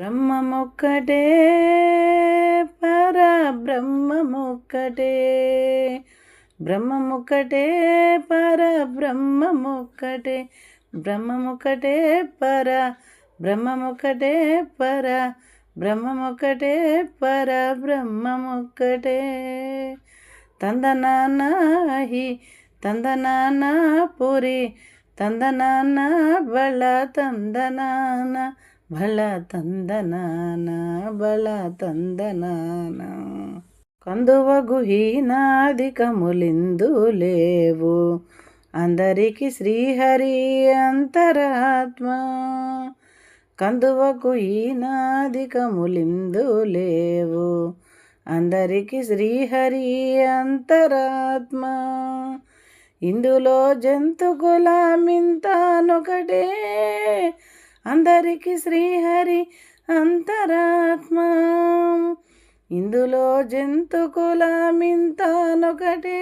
బ్రహ్మమొక్కటే పరబ్రహ్మమొక్కటే, బ్రహ్మమొక్కటే పరబ్రహ్మమొక్కటే, బ్రహ్మమొక్కటే బ్రహ్మమొక్కటే బ్రహ్మమొక్కటే పరబ్రహ్మమొక్కటే. తందనానాహి తందనాన పురి తందనాన బళ తందనాన బళ తందనాన బళ తందనాన. కందువగు హీనాదికములిందు లేవు, అందరికి శ్రీహరి అంతరాత్మ. కందువకు హీనాదికములిందు లేవు, అందరికి శ్రీహరి అంతరాత్మ. ఇందులో జంతుకులమింతానొకటే, అందరికి శ్రీహరి అంతరాత్మ. ఇందులో జంతుకులమింతానొకటే,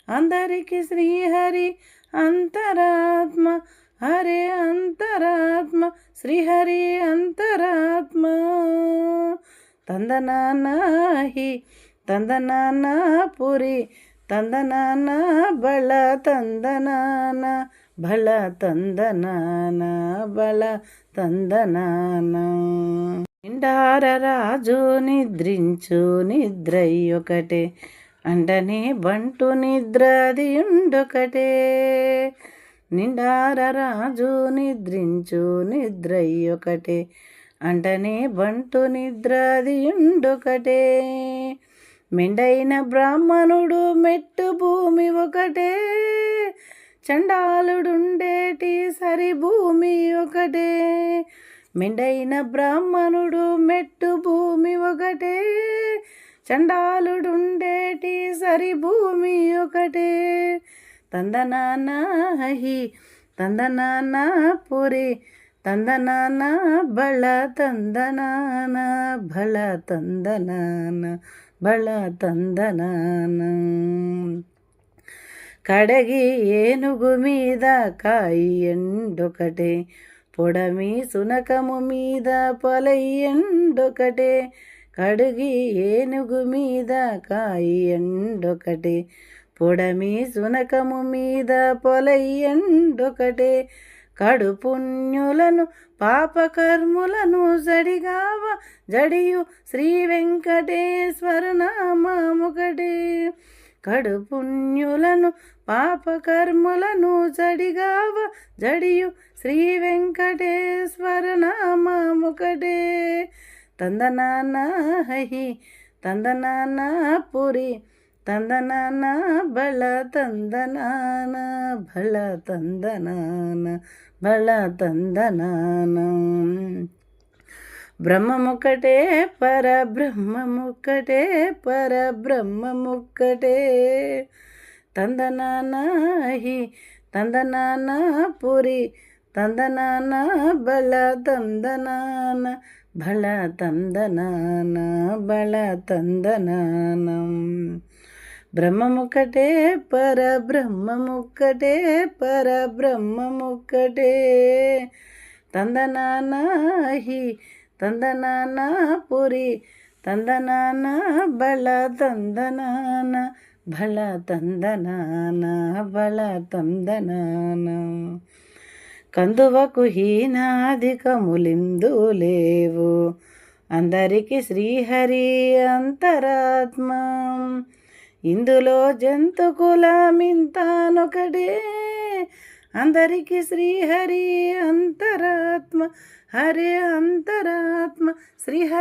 అందరికి శ్రీహరి అంతరాత్మ. హరే అంతరాత్మ శ్రీహరి అంతరాత్మ. తందనానాహి తందనాన పురి తందనాన బళ తందనాన బళ తందనాన బళ తందనాన. నిండార రాజు నిద్రించు నిద్రయ్యొకటే, అంటనే బంటు నిద్రది ఉండొకటే. నిండార రాజు నిద్రించు నిద్రయ్యొకటే, అంటనే బంటు నిద్రది ఉండొకటే. మెండైన బ్రాహ్మణుడు మెట్టు భూమి ఒకటే, చండాలుడుండేటి సరి భూమి ఒకటే. మెండైన బ్రాహ్మణుడు మెట్టు భూమి ఒకటే, చండాలుడుండేటి సరి భూమి ఒకటే. తందనానాహి తందనాన పురి తందనాన బళ తందనాన బళ తందనాన బళ తందనాన. కడగి ఏనుగు మీద కాయి ఎండొకటే, పొడమి సునకము మీద పొలై ఎండొకటే. కడుగి ఏనుగు మీద కాయి ఎండొకటే, పొడమి సునకము మీద పొలై ఎండొకటే. కడు పుణ్యులను పాపకర్ములను జడిగావ జడియు శ్రీ వెంకటేశ్వర నామముకటే. కడు పుణ్యులను పాపకర్ములను జడిగావ జడియు శ్రీ వెంకటేశ్వర నామముకటే. తందనానాహి తందనాన పురి తందనాన బళ తందనాన బళ తందనాన బళ తందనాన. బ్రహ్మముక్కటే పరబ్రహ్మముక్కటే పరబ్రహ్మముక్కటే. తందనానాహి తందనాన పురి తందనాన బళ తందనాన బళ తందనాన బళ తందనాన. బ్రహ్మముక్కటే పరబ్రహ్మముక్కటే పరబ్రహ్మముక్కటే. తందనానాహి తందనాన పురి తందనాన బళ తందనాన బళ తందనాన బళ తందనాన. కందువకు హీనాదికములిందు లేవు, అందరికి శ్రీహరి అంతరాత్మ. ఇందులో జంతుకులమింతానొకటే, అందరికి శ్రీహరి అంతరాత్మ. హరే అంతరాత్మ శ్రీహరి